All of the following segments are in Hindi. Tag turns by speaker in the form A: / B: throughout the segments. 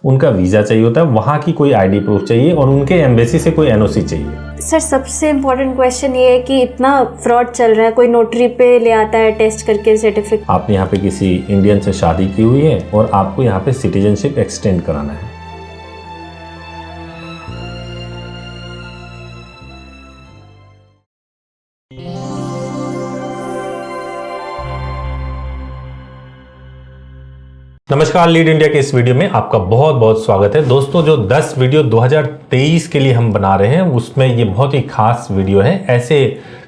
A: उनका वीज़ा चाहिए होता है, वहाँ की कोई आईडी प्रूफ चाहिए और उनके एम्बेसी से कोई एनओसी चाहिए।
B: सर सबसे इम्पोर्टेंट क्वेश्चन ये है कि इतना फ्रॉड चल रहा है, कोई नोटरी पे ले आता है टेस्ट करके सर्टिफिकेट।
A: आपने यहाँ पे किसी इंडियन से शादी की हुई है और आपको यहाँ पे सिटीजनशिप एक्सटेंड कराना है। नमस्कार, लीड इंडिया के इस वीडियो में आपका बहुत बहुत स्वागत है। दोस्तों, जो 10 वीडियो 2023 के लिए हम बना रहे हैं उसमें ये बहुत ही खास वीडियो है ऐसे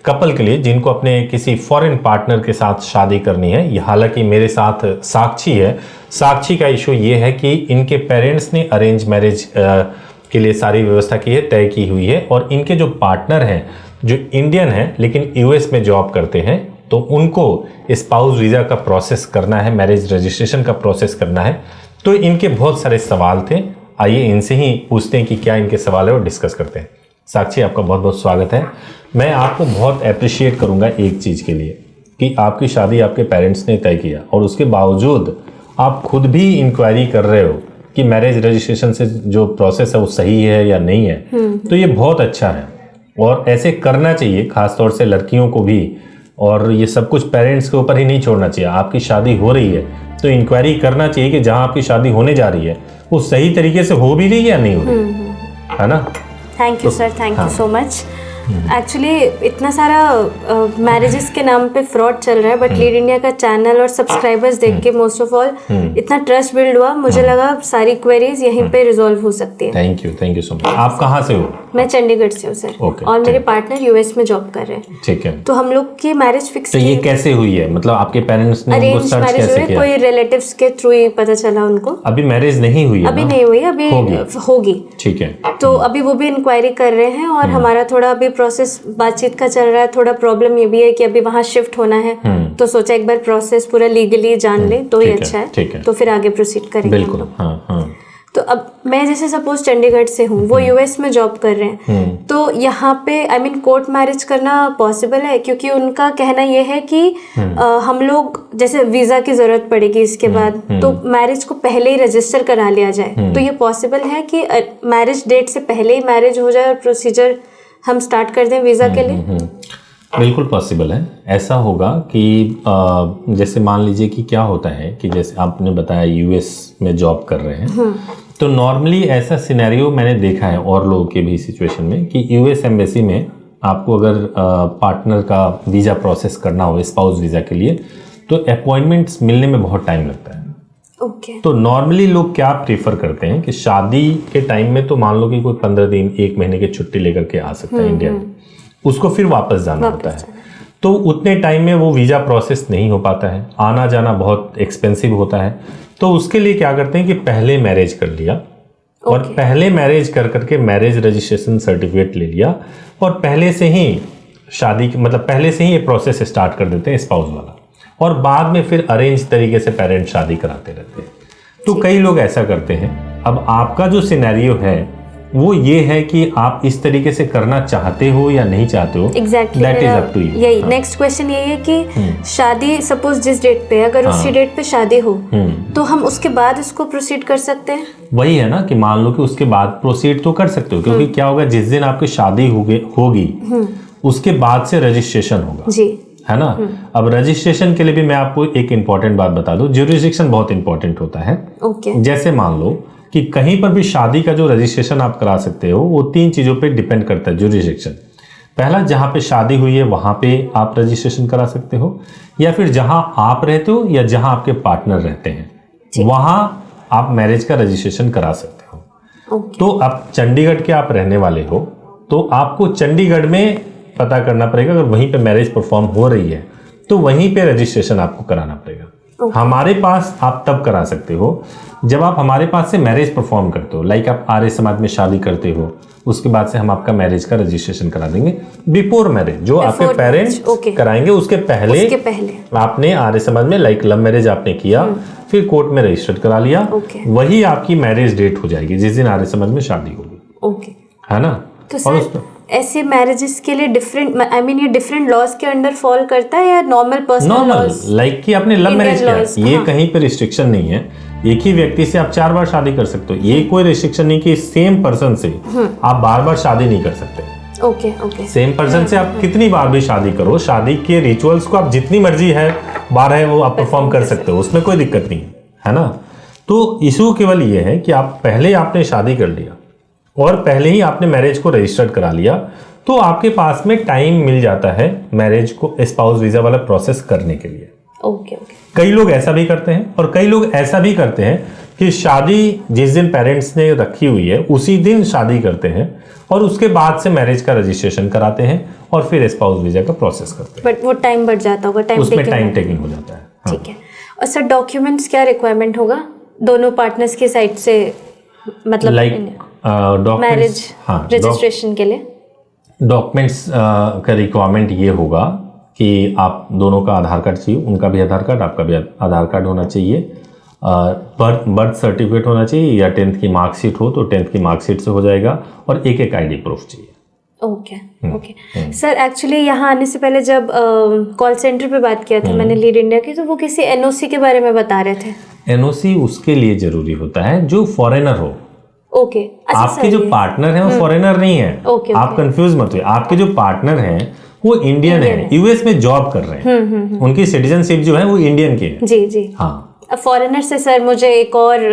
A: कपल के लिए जिनको अपने किसी फॉरेन पार्टनर के साथ शादी करनी है। ये हालांकि मेरे साथ साक्षी है। साक्षी का इशू ये है कि इनके पेरेंट्स ने अरेंज मैरिज के लिए सारी व्यवस्था की है, तय की हुई है, और इनके जो पार्टनर हैं जो इंडियन हैं लेकिन यूएस में जॉब करते हैं, तो उनको स्पाउस वीज़ा का प्रोसेस करना है, मैरिज रजिस्ट्रेशन का प्रोसेस करना है। तो इनके बहुत सारे सवाल थे, आइए इनसे ही पूछते हैं कि क्या इनके सवाल है और डिस्कस करते हैं। साक्षी, आपका बहुत बहुत स्वागत है। मैं आपको बहुत अप्रिशिएट करूंगा एक चीज़ के लिए कि आपकी शादी आपके पेरेंट्स ने तय किया और उसके बावजूद आप खुद भी इंक्वायरी कर रहे हो कि मैरिज रजिस्ट्रेशन से जो प्रोसेस है वो सही है या नहीं है। तो ये बहुत अच्छा है और ऐसे करना चाहिए, खासतौर से लड़कियों को भी। और ये सब कुछ पेरेंट्स के ऊपर ही नहीं छोड़ना चाहिए। आपकी शादी हो रही है तो इंक्वायरी करना चाहिए कि जहां आपकी शादी होने जा रही है वो सही तरीके से हो भी रही है या नहीं हो रही है ना।
B: Thank you sir, thank you so much. Actually इतना सारा मैरिजेस के नाम पे फ्रॉड चल रहा है, बट लीड इंडिया का चैनल और सब्सक्राइबर्स देख के मोस्ट ऑफ ऑल इतना ट्रस्ट बिल्ड हुआ, मुझे लगा सारी क्वेरीज यहीं पे रिजॉल्व हो सकती है।
A: Thank you so much. आप कहाँ से हो?
B: मैं चंडीगढ़ से हूँ सर। और मेरे पार्टनर यूएस में जॉब कर रहे हैं।
A: ठीक है।
B: तो हम लोग की मैरिज फिक्स।
A: तो ये कैसे हुई है? मतलब आपके पेरेंट्स ने उनको सर्च कैसे किया?
B: कोई रिलेटिव्स के थ्रू ही पता चला उनको।
A: अभी मैरिज नहीं हुई है?
B: अभी नहीं हुई, अभी होगी।
A: ठीक है।
B: तो अभी वो भी इंक्वायरी कर रहे हैं और हमारा थोड़ा अभी प्रोसेस बातचीत का चल रहा है। थोड़ा प्रॉब्लम ये भी है कि अभी वहाँ शिफ्ट होना है, तो सोचा एक बार प्रोसेस पूरा लीगली जान ले तो ही अच्छा है। तो फिर आगे प्रोसीड करेंगे।
A: बिल्कुल। हाँ।
B: तो अब मैं जैसे सपोज चंडीगढ़ से हूँ, वो यूएस में जॉब कर रहे हैं, तो यहाँ पे कोर्ट मैरिज करना पॉसिबल है? क्योंकि उनका कहना ये है कि हम लोग जैसे वीजा की जरूरत पड़ेगी इसके बाद, तो मैरिज को पहले ही रजिस्टर करा लिया जाए। तो ये पॉसिबल है कि मैरिज डेट से पहले ही मैरिज हो जाए और प्रोसीजर हम स्टार्ट कर दें वीजा के लिए?
A: बिल्कुल पॉसिबल है। ऐसा होगा कि जैसे मान लीजिए कि क्या होता है कि जैसे आपने बताया यूएस में जॉब कर रहे हैं, तो नॉर्मली ऐसा सिनेरियो मैंने देखा है और लोगों के भी सिचुएशन में कि यूएस एम्बेसी में आपको अगर पार्टनर का वीज़ा प्रोसेस करना हो स्पाउस वीज़ा के लिए, तो अपॉइंटमेंट्स मिलने में बहुत टाइम लगता है। तो नॉर्मली लोग क्या प्रीफर करते हैं कि शादी के टाइम में तो मान लो कि कोई 15 दिन 1 महीने की छुट्टी लेकर के आ सकता है इंडिया में, उसको फिर वापस जाना होता है। तो उतने टाइम में वो वीज़ा प्रोसेस नहीं हो पाता है, आना जाना बहुत एक्सपेंसिव होता है। तो उसके लिए क्या करते हैं कि पहले मैरिज कर लिया और पहले मैरिज कर करके मैरिज रजिस्ट्रेशन सर्टिफिकेट ले लिया और पहले से ही शादी मतलब पहले से ही ये प्रोसेस स्टार्ट कर देते हैं स्पाउस वाला, और बाद में फिर अरेंज तरीके से पेरेंट शादी कराते रहते हैं। तो कई लोग ऐसा करते हैं। अब आपका जो सिनेरियो है वो ये है कि आप इस तरीके से करना चाहते हो या नहीं चाहते हो।
B: Exactly,
A: that is up to you.
B: यही नेक्स्ट क्वेश्चन यही है कि शादी सपोज जिस डेट पे, अगर उसी डेट पे शादी हो तो हम उसके बाद इसको प्रोसीड कर सकते हैं? वही
A: है ना कि मान लो कि उसके बाद प्रोसीड तो कर सकते हो, क्योंकि क्या होगा, जिस दिन आपकी शादी होगी उसके बाद से रजिस्ट्रेशन होगा
B: जी,
A: है ना। अब रजिस्ट्रेशन के लिए भी मैं आपको एक इंपॉर्टेंट बात बता दूं, ज्यूरिसडिक्शन बहुत इंपॉर्टेंट होता है। जैसे मान लो कि कहीं पर भी शादी का जो रजिस्ट्रेशन आप करा सकते हो वो 3 चीज़ों पे डिपेंड करता है ज्यूरिसडिक्शन। पहला, जहाँ पे शादी हुई है वहाँ पे आप रजिस्ट्रेशन करा सकते हो, या फिर जहाँ आप रहते हो या जहाँ आपके पार्टनर रहते हैं वहाँ आप मैरिज का रजिस्ट्रेशन करा सकते हो। तो अब चंडीगढ़ के आप रहने वाले हो तो आपको चंडीगढ़ में पता करना पड़ेगा, अगर वहीं पे मैरिज परफॉर्म हो रही है तो वहीं पे रजिस्ट्रेशन आपको कराना पड़ेगा। हमारे पास आप तब करा सकते हो जब आप हमारे पास से मैरिज परफॉर्म करते हो, लाइक आप आर्य समाज में शादी करते हो, उसके बाद से हम आपका मैरिज का रजिस्ट्रेशन करा देंगे बिफोर मैरिज। जो आपके पेरेंट्स कराएंगे उसके पहले आपने आर्य समाज में लाइक लव मैरिज आपने किया, फिर कोर्ट में रजिस्टर करा लिया, वही आपकी मैरिज डेट हो जाएगी जिस दिन आर्य समाज में शादी होगी, है ना।
B: तो ऐसे मैरिजेस के लिए डिफरेंट ये डिफरेंट लॉज के अंडर फॉल करता है या नॉर्मल पर्सनल लॉज?
A: लाइक कि आपने लव मैरिज किया, ये कहीं पे रिस्ट्रिक्शन नहीं है एक ही व्यक्ति से आप 4 बार शादी कर सकते हो। ये कोई रिस्ट्रिक्शन नहीं कि सेम पर्सन से आप बार बार शादी नहीं कर सकते।
B: Okay okay.
A: सेम पर्सन से आप कितनी बार भी शादी करो, शादी के रिचुअल्स को आप जितनी मर्जी है बार है वो आप परफॉर्म कर सकते हो, उसमें कोई दिक्कत नहीं है ना। तो इशू केवल ये है कि आप पहले आपने शादी कर लिया और पहले ही आपने मैरिज को रजिस्टर्ड करा लिया, तो आपके पास में टाइम मिल जाता है मैरिज को स्पाउस वीजा वाला प्रोसेस करने के लिए।
B: Okay okay.
A: कई लोग ऐसा भी करते हैं और कई लोग ऐसा भी करते हैं कि शादी जिस दिन पेरेंट्स ने रखी हुई है उसी दिन शादी करते हैं और उसके बाद से मैरिज का रजिस्ट्रेशन कराते हैं और फिर स्पाउस वीजा का प्रोसेस करते हैं।
B: बट वो टाइम बढ़ जाता होगा,
A: उसमें टाइम टेकिंग हो जाता है। हाँ।
B: ठीक है। और सर डॉक्यूमेंट्स क्या रिक्वायरमेंट होगा दोनों पार्टनर्स की साइड से, मतलब मैरिज रजिस्ट्रेशन के लिए?
A: डॉक्यूमेंट्स का रिक्वायरमेंट ये होगा कि आप दोनों का आधार कार्ड चाहिए, उनका भी आधार कार्ड, आपका भी आधार कार्ड होना चाहिए, बर्थ सर्टिफिकेट होना चाहिए या 10th की मार्कशीट हो तो 10th की मार्कशीट से हो जाएगा, और एक आईडी प्रूफ चाहिए।
B: Okay okay. सर एक्चुअली यहाँ आने से पहले जब कॉल सेंटर पे बात किया था मैंने लीड इंडिया की, तो वो किसी एनओसी के बारे में बता रहे थे।
A: एनओसी उसके लिए जरूरी होता है जो फॉरेनर हो।
B: ओके।
A: आपके जो पार्टनर हैं वो फॉरेनर नहीं है। आप कंफ्यूज मत हुए। आपके जो पार्टनर हैं वो इंडियन है, यूएस में जॉब कर रहे हैं, उनकी सिटीजनशिप जो है वो इंडियन की है।
B: जी जी।
A: हाँ।
B: फॉरेनर से सर मुझे एक और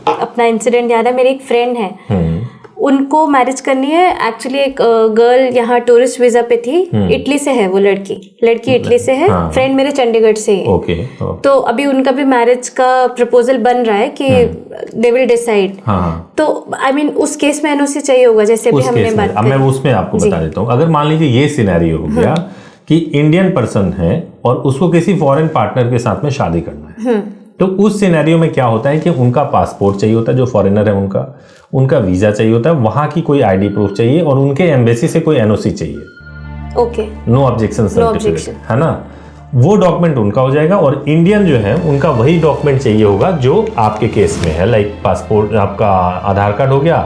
B: अपना इंसिडेंट याद है। मेरी एक फ्रेंड है, उनको मैरिज करनी है। एक्चुअली एक गर्ल यहाँ टूरिस्ट वीजा पे थी, इटली से है वो लड़की इटली से है। फ्रेंड मेरे चंडीगढ़ से है।
A: ओके।
B: तो अभी उनका भी मैरिज का प्रपोजल बन रहा है कि दे विल डिसाइड। तो आई मीन उस केस में एनओसी चाहिए होगा, जैसे भी हमने बात
A: अब मैं उसमें आपको बता देता हूँ। अगर मान लीजिए ये सिनेरियो हो गया कि इंडियन पर्सन है और उसको किसी फॉरेन पार्टनर के साथ में शादी करना है, तो उस सिनेरियो में क्या होता है कि उनका पासपोर्ट चाहिए होता है, जो फॉरेनर है उनका वीजा चाहिए होता है, वहां की कोई आईडी प्रूफ चाहिए और उनके एम्बेसी से कोई एनओसी चाहिए।
B: ओके।
A: नो ऑब्जेक्शन सर्टिफिकेट, है ना। वो डॉक्यूमेंट उनका हो जाएगा और इंडियन जो है उनका वही डॉक्यूमेंट चाहिए होगा जो आपके केस में है। लाइक पासपोर्ट, आपका आधार कार्ड हो गया,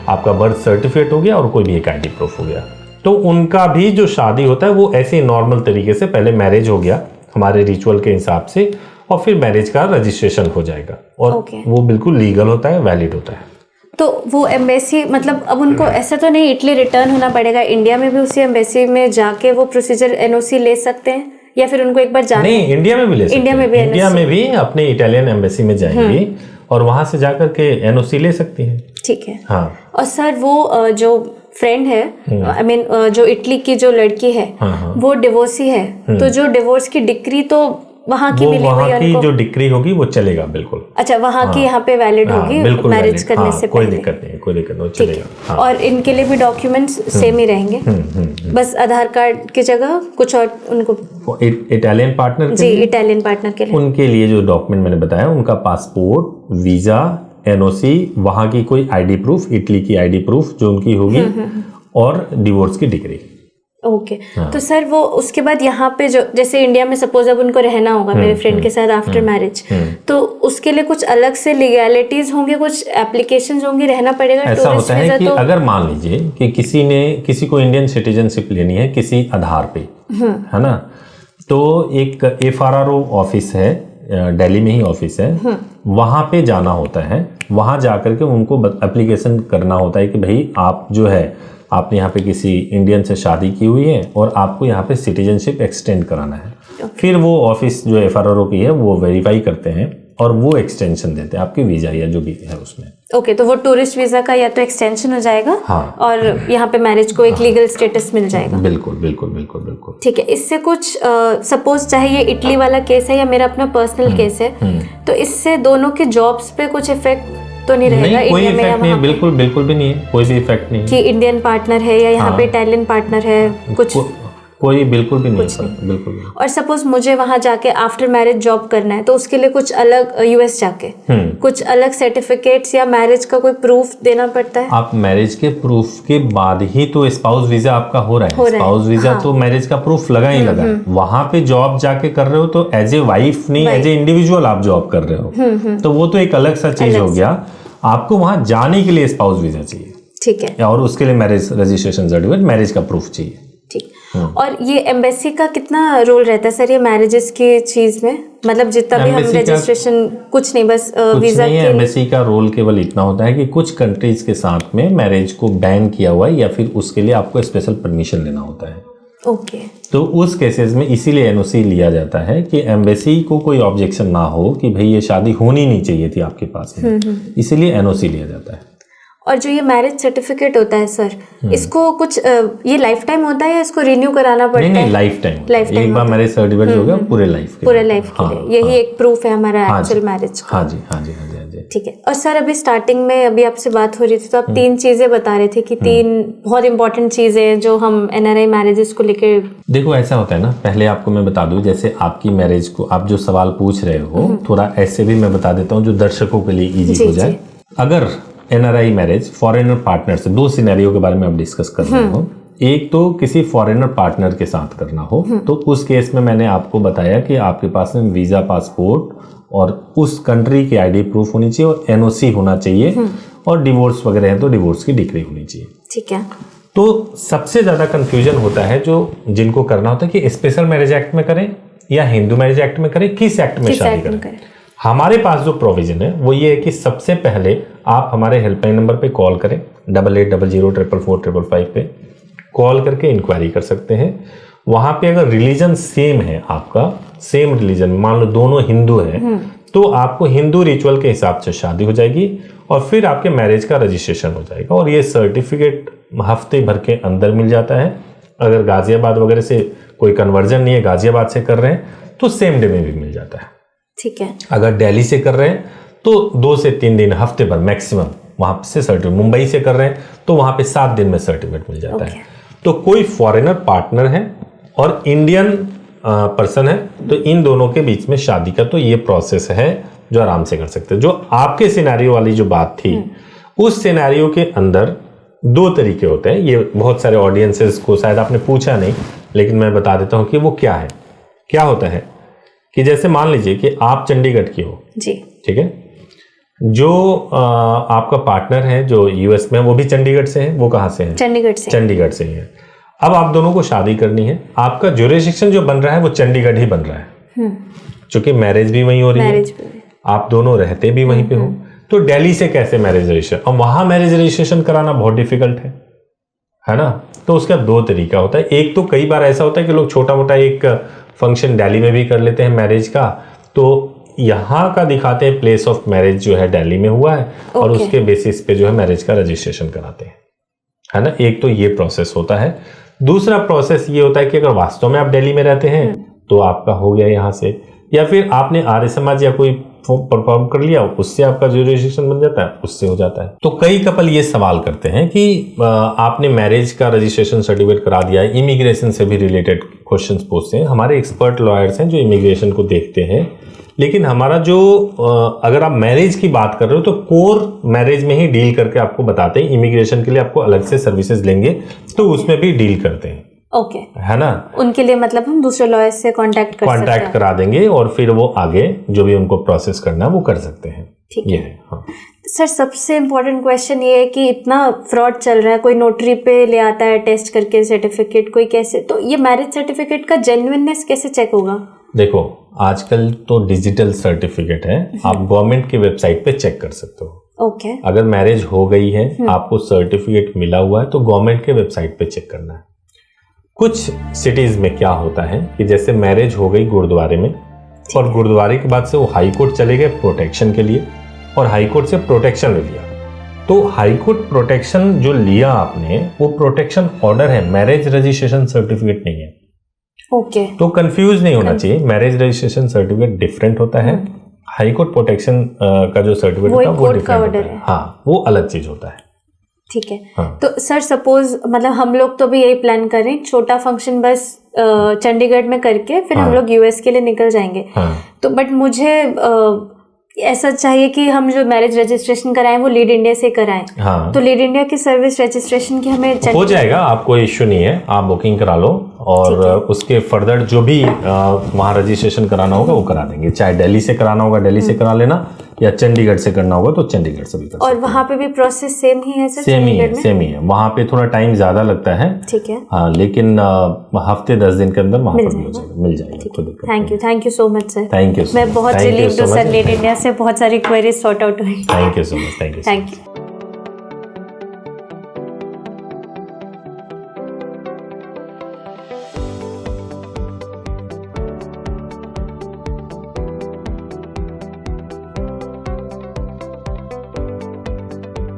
A: आपका बर्थ सर्टिफिकेट हो गया और कोई भी एक आईडी प्रूफ हो गया। तो उनका भी जो शादी होता है वो ऐसे नॉर्मल तरीके से, पहले मैरिज हो गया हमारे रिचुअल के हिसाब से और फिर मैरिज का रजिस्ट्रेशन हो जाएगा और वो बिल्कुल लीगल होता है, वैलिड होता है।
B: तो वो एम्बेसी, मतलब अब उनको ऐसा तो नहीं इटली रिटर्न होना पड़ेगा, इंडिया में भी उसी एम्बेसी में जाके वो प्रोसीजर एनओसी ले सकते हैं या फिर उनको एक बार जाना?
A: नहीं, इंडिया में भी ले सकते हैं। इंडिया में भी अपने इटालियन एम्बेसी में जाएंगी और वहां से जाकर के एनओसी ले सकती हैं।
B: ठीक है।
A: हाँ।
B: और सर वो जो फ्रेंड है, आई मीन जो इटली की जो लड़की है, वो डिवोर्सी है, तो जो डिवोर्स की डिक्री तो वहाँ की मिली हुई है उनको?
A: जो डिक्री होगी वो चलेगा बिल्कुल।
B: अच्छा, वहाँ की यहाँ पे वैलिड होगी मैरिज करने से
A: कोई
B: पहले?
A: दिक्कत नहीं, कोई दिक्कत नहीं, चलेगा।
B: और इनके लिए भी डॉक्यूमेंट्स सेम ही रहेंगे? बस आधार कार्ड की जगह कुछ और उनको?
A: इटालियन पार्टनर
B: जी, इटालियन पार्टनर के लिए
A: उनके लिए जो डॉक्यूमेंट मैंने बताया, उनका पासपोर्ट, वीजा, एनओसी, वहाँ की कोई आईडी प्रूफ, इटली की आईडी प्रूफ जो उनकी होगी, और डिवोर्स की डिग्री।
B: ओके। तो सर वो उसके बाद यहाँ पे जो जैसे इंडिया में सपोज अब उनको रहना होगा मेरे फ्रेंड के साथ आफ्टर मैरिज, तो उसके लिए कुछ अलग से लीगैलिटीज होंगे, कुछ एप्लीकेशंस होंगी, रहना पड़ेगा?
A: ऐसा होता है कि अगर मान लीजिए कि किसी को इंडियन सिटीजनशिप लेनी है किसी आधार पे, है ना, तो एक FRRO ऑफिस है, दिल्ली में ही ऑफिस है, वहां पे जाना होता है। वहां जाकर के उनको एप्लीकेशन करना होता है कि भाई आप जो है आपने यहाँ पे किसी इंडियन से शादी की हुई है और आपको यहाँ पे सिटीजनशिप एक्सटेंड कराना है। फिर वो ऑफिस जो FRRO की है वो वेरीफाई करते हैं और वो एक्सटेंशन देते हैं आपके वीजा या जो भी है उसमें।
B: ओके। तो वो टूरिस्ट वीजा का या तो एक्सटेंशन हो जाएगा,
A: हाँ,
B: और यहाँ पे मैरिज को एक लीगल स्टेटस मिल जाएगा।
A: बिल्कुल बिल्कुल बिल्कुल बिल्कुल।
B: ठीक है। इससे कुछ सपोज चाहे ये इटली वाला केस है या मेरा अपना पर्सनल केस है, तो इससे दोनों के जॉब्स पे कुछ इफेक्ट तो नहीं रहेगा?
A: नहीं, कोई इफेक्ट नहीं, बिल्कुल बिल्कुल भी नहीं है, कोई भी इफेक्ट नहीं
B: कि इंडियन पार्टनर है या यहाँ पे इटालियन पार्टनर है, कुछ
A: कोई बिल्कुल भी नहीं, बिल्कुल नहीं।
B: और सपोज मुझे वहां जाके आफ्टर मैरिज जॉब करना है, तो उसके लिए कुछ अलग यूएस जाके कुछ अलग सर्टिफिकेट्स या मैरिज का कोई प्रूफ देना पड़ता है?
A: आप मैरिज के प्रूफ के बाद ही तो स्पाउस वीजा आपका हो रहा है। स्पाउस वीजा तो मैरिज का प्रूफ लगा ही लगा। वहां पे जॉब जाके कर रहे हो तो एज ए वाइफ नहीं, एज ए इंडिविजुअल आप जॉब कर रहे हो, तो वो तो एक अलग सा चीज हो गया। आपको वहां जाने के लिए स्पाउस वीजा चाहिए,
B: ठीक है,
A: और उसके लिए मैरिज रजिस्ट्रेशन सर्टिफिकेट, मैरिज का प्रूफ चाहिए।
B: ठीक। और ये एम्बेसी का कितना रोल रहता है सर ये मैरिजेस की चीज में, मतलब जितना भी हम रजिस्ट्रेशन कुछ नहीं बस वीजा के
A: एम्बेसी का रोल केवल इतना होता है कि कुछ कंट्रीज के साथ में मैरिज को बैन किया हुआ है या फिर उसके लिए आपको स्पेशल परमिशन लेना होता है।
B: ओके
A: तो उस केसेस में इसीलिए एनओसी लिया जाता है कि एम्बेसी को कोई ऑब्जेक्शन ना हो कि भाई ये शादी होनी नहीं चाहिए थी आपके पास में, इसीलिए एनओसी लिया जाता है।
B: और जो ये मैरिज सर्टिफिकेट होता है सर, इसको कुछ ये लाइफ टाइम होता है या इसको रिन्यू कराना पड़ता है?
A: नहीं, लाइफ टाइम। एक बार मैरिज सर्टिफिकेट हो गया पूरे लाइफ के
B: लिए यही एक प्रूफ है हमारा एक्चुअल मैरिज का।
A: हाँ जी।
B: ठीक है। और सर अभी स्टार्टिंग में अभी आपसे बात हो रही थी तो आप 3 चीजें बता रहे थे कि 3 बहुत इंपॉर्टेंट चीजें जो हम एनआरआई मैरिजेस को लेके।
A: देखो ऐसा होता है ना, पहले आपको मैं बता दूं, जैसे आपकी मैरिज को आप जो सवाल पूछ रहे हो थोड़ा ऐसे भी मैं बता देता हूँ जो दर्शकों के लिए इजी हो जाए। अगर एनआरआई मैरिज फॉरेनर पार्टनर से, 2 सिनेरियो के बारे में आप डिस्कस कर रहे हो, एक तो किसी फॉरेनर पार्टनर के साथ करना हो तो उस केस में मैंने आपको बताया कि आपके पास में वीजा, पासपोर्ट और उस कंट्री की आईडी प्रूफ होनी चाहिए और एनओसी होना चाहिए और डिवोर्स वगैरह है तो डिवोर्स की डिक्री होनी चाहिए।
B: ठीक है।
A: तो सबसे ज्यादा कंफ्यूजन होता है जो जिनको करना होता है कि स्पेशल मैरिज एक्ट में करें या हिंदू मैरिज एक्ट में करें, किस एक्ट में शादी करें। हमारे पास जो प्रोविजन है वो ये है कि सबसे पहले आप हमारे हेल्पलाइन नंबर पे कॉल करें 8800444555 पे कॉल करके इंक्वायरी कर सकते हैं। वहां पे अगर रिलीजन सेम है, आपका सेम रिलीजन, मान लो दोनों हिंदू हैं, तो आपको हिंदू रिचुअल के हिसाब से शादी हो जाएगी और फिर आपके मैरिज का रजिस्ट्रेशन हो जाएगा और ये सर्टिफिकेट हफ्ते भर के अंदर मिल जाता है। अगर गाजियाबाद वगैरह से कोई कन्वर्जन नहीं है, गाजियाबाद से कर रहे हैं तो सेम डे में भी मिल जाता है।
B: ठीक है।
A: अगर दिल्ली से कर रहे हैं तो 2 से 3 दिन, हफ्ते भर मैक्सिमम वहां से सर्टिफिकेट। मुंबई से कर रहे हैं तो वहां पे 7 दिन में सर्टिफिकेट मिल जाता है। तो कोई फॉरेनर पार्टनर है और इंडियन पर्सन है तो इन दोनों के बीच में शादी का तो ये प्रोसेस है जो आराम से कर सकते हैं। जो आपके सिनेरियो वाली जो बात थी उस सिनेरियो के अंदर 2 तरीके होते हैं। ये बहुत सारे ऑडियंसेस को शायद आपने पूछा नहीं, लेकिन मैं बता देता हूं कि वो क्या है। क्या होता है कि जैसे मान लीजिए कि आप चंडीगढ़ की हो
B: जी,
A: ठीक है, जो आपका पार्टनर है जो यूएस में, वो भी चंडीगढ़ से है। वो कहाँ से है? चंडीगढ़ से ही है। अब आप दोनों को शादी करनी है, आपका ज्यूरिसडिक्शन जो बन रहा है वो चंडीगढ़ ही बन रहा है, क्योंकि मैरिज भी वहीं हो रही है, आप दोनों रहते भी वहीं पे हो। तो दिल्ली से कैसे मैरिज रजिस्ट्रेशन, और वहां मैरिज रजिस्ट्रेशन कराना बहुत डिफिकल्ट है ना। तो उसका 2 तरीका होता है। एक तो कई बार ऐसा होता है कि लोग छोटा मोटा एक फंक्शन दिल्ली में भी कर लेते हैं मैरिज का, तो यहाँ का दिखाते हैं प्लेस ऑफ मैरिज जो है दिल्ली में हुआ है और उसके बेसिस पे जो है मैरिज का रजिस्ट्रेशन कराते हैं, है ना। एक तो ये प्रोसेस होता है। दूसरा प्रोसेस ये होता है कि अगर वास्तव में आप दिल्ली में रहते हैं तो आपका हो गया यहाँ से, या फिर आपने आर्य समाज या कोई परफॉर्म कर लिया, उससे आपका जो रजिस्ट्रेशन बन जाता है, उससे हो जाता है। तो कई कपल ये सवाल करते हैं कि आपने मैरिज का रजिस्ट्रेशन सर्टिफिकेट करा दिया है, इमिग्रेशन से भी रिलेटेड क्वेश्चंस पूछते हैं। हमारे एक्सपर्ट लॉयर्स हैं जो इमिग्रेशन को देखते हैं, लेकिन हमारा जो अगर आप मैरिज की बात कर रहे हो तो कोर मैरिज में ही डील करके आपको बताते हैं। इमिग्रेशन के लिए आपको अलग से सर्विसेज लेंगे तो उसमें भी डील करते हैं,
B: ओके
A: है ना।
B: उनके लिए मतलब हम दूसरे लॉयर से कांटेक्ट
A: करा देंगे और फिर वो आगे जो भी उनको प्रोसेस करना है वो कर सकते हैं।
B: ठीक
A: ये
B: है। हाँ। सर सबसे इम्पोर्टेंट क्वेश्चन ये है कि इतना फ्रॉड चल रहा है, कोई नोटरी पे ले आता है टेस्ट करके सर्टिफिकेट, कोई कैसे, तो ये मैरिज सर्टिफिकेट का जेन्युइननेस कैसे चेक होगा?
A: देखो आजकल तो डिजिटल सर्टिफिकेट है, आप गवर्नमेंट की वेबसाइट पे चेक कर सकते हो।
B: ओके।
A: अगर मैरिज हो गई है, आपको सर्टिफिकेट मिला हुआ है तो गवर्नमेंट के वेबसाइट पे चेक करना है। कुछ सिटीज में क्या होता है कि जैसे मैरिज हो गई गुरुद्वारे में और गुरुद्वारे के बाद से वो हाई कोर्ट चले गए प्रोटेक्शन के लिए और हाई कोर्ट से प्रोटेक्शन ले लिया, तो हाई कोर्ट प्रोटेक्शन जो लिया आपने वो प्रोटेक्शन ऑर्डर है, मैरिज रजिस्ट्रेशन सर्टिफिकेट नहीं है।
B: ओके।
A: तो कंफ्यूज नहीं होना चाहिए, मैरिज रजिस्ट्रेशन सर्टिफिकेट डिफरेंट होता है, हाई कोर्ट प्रोटेक्शन का जो सर्टिफिकेट होता है वो डिफरेंट होता है। हाँ, वो अलग चीज होता है।
B: ठीक है। हाँ। तो सर सपोज मतलब हम लोग तो भी यही प्लान कर रहे हैं, छोटा फंक्शन बस चंडीगढ़ में करके फिर हम लोग यूएस के लिए निकल जाएंगे। तो बट मुझे ऐसा चाहिए कि हम जो मैरिज रजिस्ट्रेशन कराएं वो लीड इंडिया से कराएं। हाँ। तो लीड इंडिया की सर्विस रजिस्ट्रेशन की हमें
A: हो जाएगा, आपको इश्यू नहीं है, आप बुकिंग करा लो और उसके फर्दर जो भी वहाँ रजिस्ट्रेशन कराना होगा वो करा देंगे। चाहे दिल्ली से कराना होगा दिल्ली से करा लेना, या चंडीगढ़ से करना होगा तो चंडीगढ़ से भी कर
B: और वहाँ पे भी प्रोसेस सेम ही है सर?
A: सेम ही है। वहाँ पे थोड़ा टाइम ज़्यादा लगता है,
B: ठीक है,
A: हाँ, लेकिन हफ्ते 10 दिन के अंदर वहाँ पर भी हो जाएगा, मिल जाएगा।
B: Thank you so much sir.
A: Thank you.
B: मैं बहुत रिलीव्ड हूँ सर, नीट इंडिया से बहुत सारी क्वेरीज सॉर्ट आउट हुई।
A: Thank you so much.
B: Thank you.